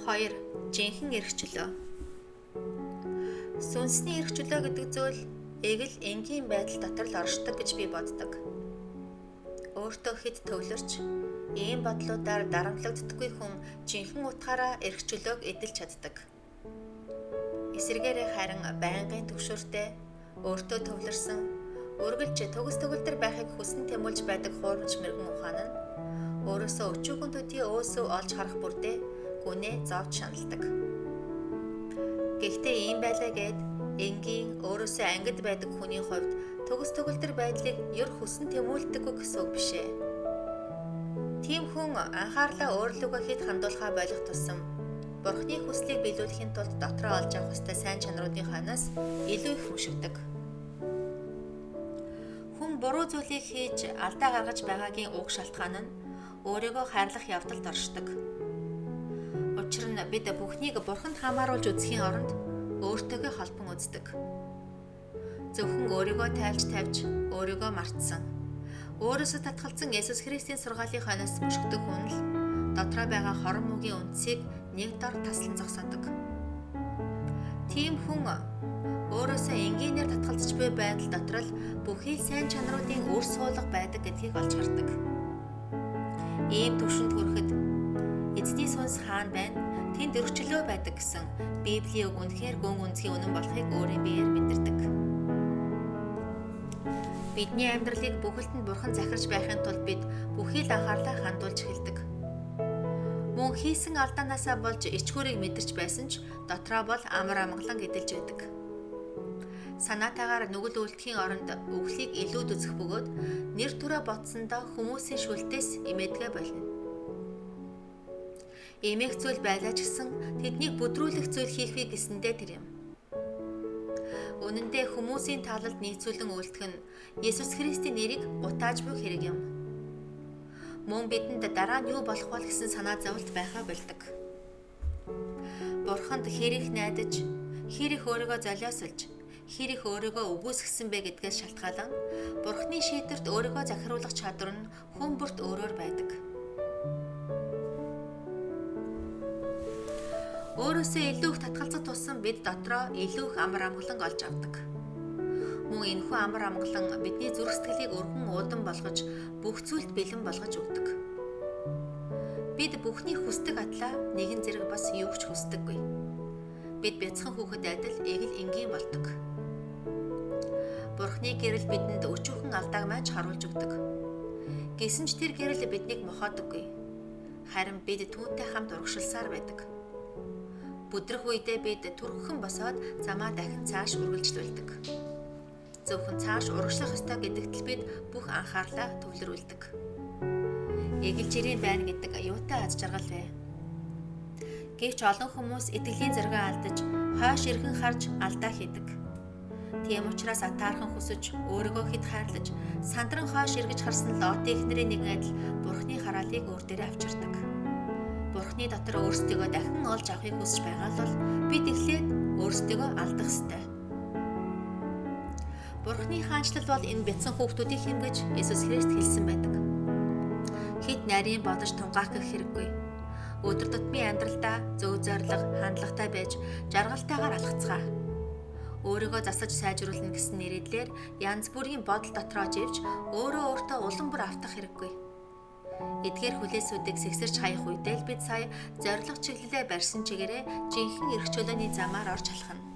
2. Жинхэнэ эрх чөлөө. Сүнсний эрх чөлөө гэдэг зүйл эгэл энгийн байдал дотор л оршдог гэж би боддог. Өөртөө хэд төвлөрч, ийм бодлуудаар дарамтлагддаггүй хүн жинхэнэ утгаараа эрх чөлөөг эдэлж чаддаг. Эсвэргээрээ харин байнгын төвшөртэй, өөртөө төвлөрсөн, үргэлж төгс төгөлдөр байхыг хүсэн тэмүүлж байдаг хуурамч мэрэгэн ухаан нь өөрөөсөө өчүүхэн төдий өөсөө олж харах бүрдээ гүнээ зовж шаналдаг. Гэхдээ ийм байлаа гэд энгийн өөрөөсөө ангид байдаг хүний хувьд төгс төгөлдөр байдлыг ёр хүсэн тэмүүлдэггүй гэсэн үг биш ээ. Тийм хүн анхаарлаа өөрлөгөө хэд хандуулахаа болох тусам Бурхны хүслийг биелүүлэхийн тулд дотроо олж авах ёстой сайн чанаруудын ханаас илүү их мушигдаг. Хүн буруу зүйлийг хийж алдаа гаргаж байгаагийн уг шалтгаан нь өөрийгөө хайрлах явдалд оршдог. Учир нь бид бүхнийг Бурханд хамааруулж үзэхийн оронд өөртөөгөө холбон үздэг. Зөвхөн өөрийгөө тавьж өөрийгөө мартсан, өөрөөсөө татгалзсан Есүс Христийн сургаалын хойноос мушигдэг хүн л дотроо байгаа хорон мөгийн үндсийг нэг дор таслан зогсоодог. Тийм хүн өөрөөсөө энгийнээр татгалзаж буй байдал дотор л бүхий сайн чанаруудын үр суулга байдаг гэдгийг олж хардаг. Ийм түвшинд хүрэхэд эзний сүнс хаана байна? Тэнд өрчлөө байдаг гэсэн Библийн үг үнэхээр гүн гүнзгий үнэн болохыг өөрийн биеэр мэдэрдэг. Бидний амьдралыг бүхэлдэнд Бурхан захирч байхын тулд бид бүхий л анхаарлаа хандуулж эхэлдэг. Мөн хийсэн алдаанаасаа болж ичгүүрийг мэдэрч байсан ч дотроо бол амар амгалан эдэлж байдаг. Санаатаагаар нүгэл үлдэхийн оронд үхлийг илүүд үзэх бөгөөд нэр төрөө ботсондоо хүмүүсийн шүлтээс имэдгээ болно. Эмээх зүйл байлаа ч гэсэн тэднийг бүдрүүлэх зүйл хийхвээ гэсэндээ тэр юм. Үнэн дээр хүмүүсийн таалалд нийцүүлэн үйлдэх нь Есүс Христийн нэрийг утааж буй хэрэг юм. Мөн бидэнд дараа нь юу болох вэ гэсэн санаа зовлт байхаа болдог. Бурханд хэр их найдаж, хэр их өөрийгөө золиослж, хэр их өөрийгөө үгүйсгэсэн бэ гэдгээс шалтгаалan Бурхны шийдвэрт өөрийгөө захируулах чадвар нь хүн бүрт өөрөөр байдаг. Өөрөөсөө илүү их татгалзах тусам бид дотроо илүү их амар амгалан олж авдаг. Мөн энэхүү амар амгалан бидний зүрх сэтгэлийг өргөн уудан болгож бүх зүйлд бэлэн болгож өгдөг. Бид бүхний хүсдэг атлаа нэгэн зэрэг бас юу ч хүсдэггүй. Бид бяцхан хүүхэд адил эгэл энгийн болдог. Бурхны гэрэл бидэнд өчүүхэн алдааг маань харуулж өгдөг. Гэсэн ч тэр гэрэл биднийг мохоодоггүй. Харин бид түүнтэй хамт урагшилсаар байдаг. Бүдрэх үедээ бид түргхэн босоод замаа дахин цааш үргэлжлүүлдэг. Зөвхөн цааш урагшлах ёстой гэдэгт л бид бүх анхаарлаа төвлөрүүлдэг. Эгэлжирийн байна гэдэг юутай аз жаргал вэ? Гэвч олон хүмүүс итгэлийн зоригоо алдаж, хойш иргэн харж алдаа хийдэг. Тийм учраас атаархан хүсэж, өөрийгөө хэд хайрлаж, сандран хойш эргэж харсан Лот эхнэрийн нэгэн адил Бурхны хараалыг өөр дээрээ авчирдаг. Бурхны дотор өөрсдийгөө дахин олж авахыг хүсэж байгаа бол бид эхлээд өөрсдийгөө алдах ёстой. Бурхны хаанчлал бол энэ бяцхан хүүхдүүдийг хэмгэж Есүс Христ хэлсэн байдаг. Хэд нарийн бодож тунгаах гэх хэрэггүй. Өдөр тутмын амьдралдаа зөв зориг, хандлагатай байж жаргалтайгаар алхацгаа. Өөрийгөө засаж сайжруулна гэсэн нэрээр янз бүрийн бодол дотроо живж өөртөө улам бүр автах хэрэггүй. Эдгээр хүлээсүүдийг сэгсэрч хаях үедээ л бид сая зориг чиглэлээ барьсан чигээрээ жинхэнэ эрх чөлөөний замаар орж халах нь.